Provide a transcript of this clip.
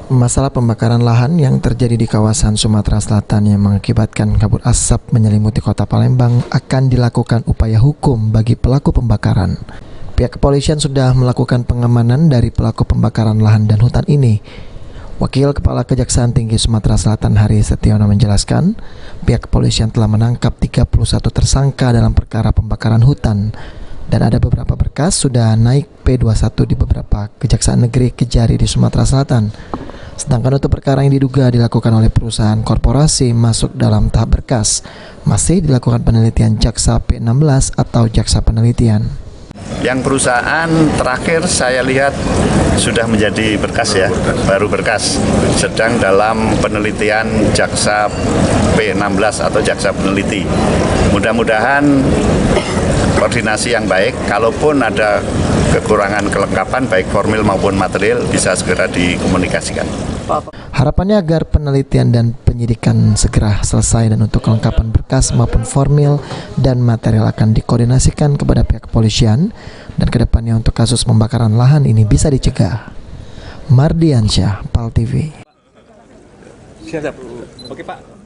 Masalah pembakaran lahan yang terjadi di kawasan Sumatera Selatan yang mengakibatkan kabut asap menyelimuti kota Palembang akan dilakukan upaya hukum bagi pelaku pembakaran. Pihak kepolisian sudah melakukan pengamanan dari pelaku pembakaran lahan dan hutan ini. Wakil Kepala Kejaksaan Tinggi Sumatera Selatan Hari Setiono menjelaskan, pihak kepolisian telah menangkap 31 tersangka dalam perkara pembakaran hutan. Dan ada beberapa berkas sudah naik P21 di beberapa kejaksaan negeri Kejari di Sumatera Selatan. Sedangkan untuk perkara yang diduga dilakukan oleh perusahaan korporasi masuk dalam tahap berkas, masih dilakukan penelitian jaksa P16 atau jaksa penelitian. Yang perusahaan terakhir saya lihat sudah menjadi berkas ya, baru berkas. Sedang dalam penelitian jaksa P16 atau jaksa peneliti. Mudah-mudahan koordinasi yang baik, kalaupun ada kekurangan kelengkapan baik formil maupun material bisa segera dikomunikasikan. Harapannya agar penelitian dan penyidikan segera selesai dan untuk kelengkapan berkas maupun formil dan material akan dikoordinasikan kepada pihak kepolisian dan kedepannya untuk kasus pembakaran lahan ini bisa dicegah. Mardiansyah, PAL TV. Siap. Oke Pak.